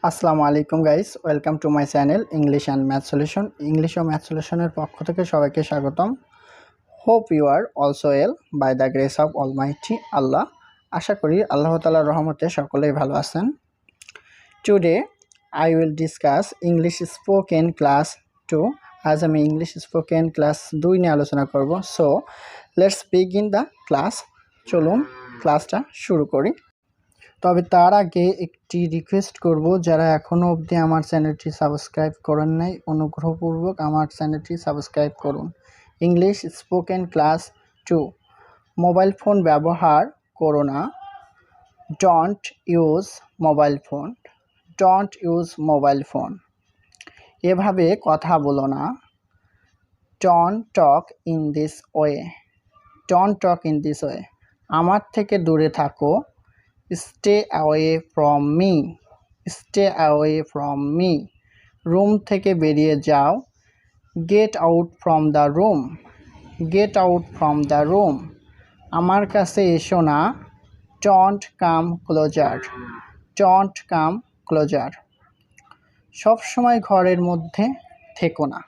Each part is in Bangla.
আসসালামু আলাইকুম guys, welcome to my channel English and math solution. English ও ম্যাথ সলিউশনের পক্ষ থেকে সবাইকে স্বাগতম। Hope you are also well by the grace of almighty Allah. আশা করি আল্লাহ তাআলার রহমতে সকলেই ভালো আছেন। Today I will discuss English spoken class 2। আজ আমি ইংলিশ স্পোকেন ক্লাস 2 নিয়ে আলোচনা করব। So let's begin the class. চলুন ক্লাসটা শুরু করি। তবে তার আগে একটি রিকোয়েস্ট করব, যারা এখনও অবধি আমার চ্যানেলটি সাবস্ক্রাইব করেন নাই, অনুগ্রহপূর্বক আমার চ্যানেলটি সাবস্ক্রাইব করুন। English spoken class 2। Mobile phone ব্যবহার করো না। Don't use mobile phone. Don't use mobile phone. এভাবে কথা বলো না। Don't talk in this way. Don't talk in this way. আমার থেকে দূরে থাকো। Stay away from me. Stay away from me. Room থেকে বেরিয়ে যাও। Get out from the room. Get out from the room. আমার কাছে এসো না। Don't come closer. Don't come closer. সব সময় ঘরের মধ্যে থেকো না।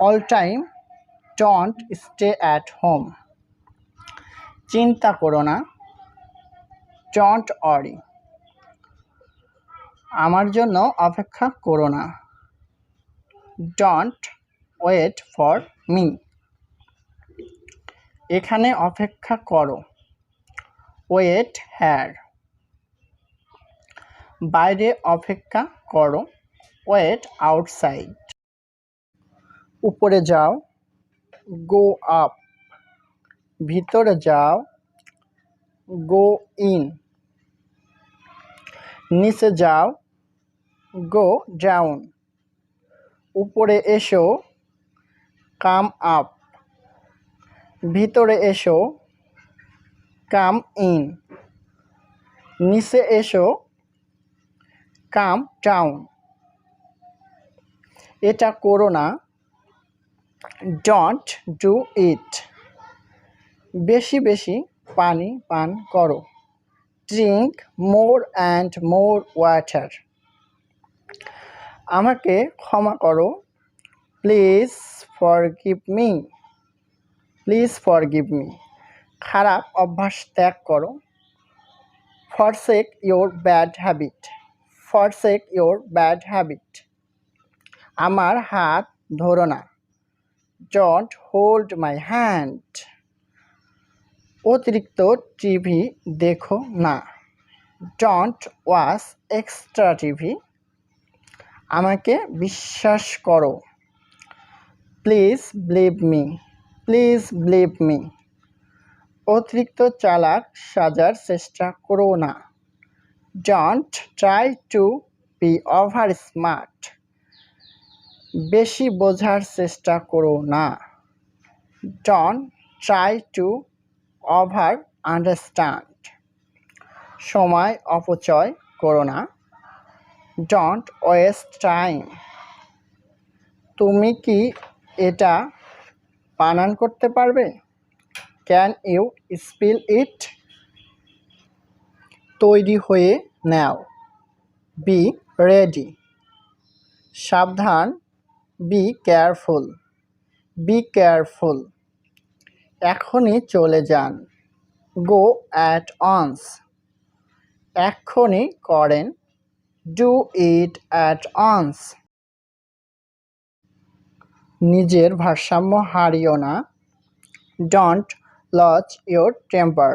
All time don't stay at home. চিন্তা করো না। Don't worry. আমার জন্য অপেক্ষা করো না। Don't wait for me. এখানে অপেক্ষা করো। Wait here. বাইরে অপেক্ষা করো। Wait outside. উপরে যাও। Go up. ভিতরে যাও। Go in. নিচে যাও। Go down. উপরে এসো। Come up. ভিতরে এসো। Come in. নিচে এসো। Come down. এটা করো না। Don't do it. বেশি বেশি পানি পান করো। Drink more and more water. আমাকে ক্ষমা করো। Please forgive me. Please forgive me. খারাপ অভ্যাস ত্যাগ করো। Forsake your bad habit. Forsake your bad habit. আমার হাত ধরো না। Don't hold my hand. অতিরিক্ত টিভি দেখো না। Don't watch extra TV. আমাকে বিশ্বাস করো। Please believe me. Please believe me. অতিরিক্ত চালাক সাজার চেষ্টা করো না। Don't try to be over smart. বেশি বোঝার চেষ্টা করো না। Don't try to over understand. সময় অপচয় করো না। Don't waste time. তুমি কি এটা বানান করতে পারবে? Can you spell it? তৈরি হয়ে নাও। Be ready. সাবধান। Be careful. Be careful. এখনই চলে যান। Go at once. এক্ষুনি করেন। Do it at once. নিজের ভারসাম্য হারিও না। Don't lose your temper.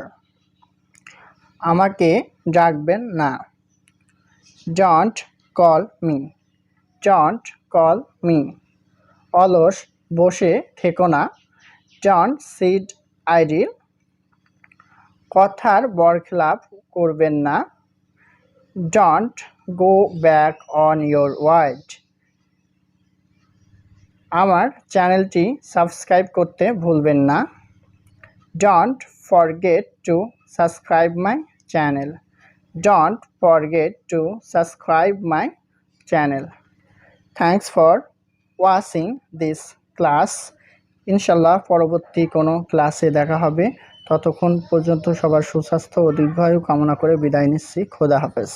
আমাকে ডাকবেন না। Don't call me. Don't call me. অলস বসে থেকো না। Don't sit idle. কথার বরখেলাপ করবেন না। Don't go back on your word. আমার চ্যানেলটি সাবস্ক্রাইব করতে ভুলবেন না। Don't forget to subscribe my channel. Don't forget to subscribe my channel. Thanks for watching this class. ইনশাল্লাহ পরবর্তী কোনো ক্লাসে দেখা হবে। ততক্ষণ পর্যন্ত সবার সুস্বাস্থ্য ও দীর্ঘায়ু কামনা করে বিদায় নিচ্ছি। খোদা হাফেজ।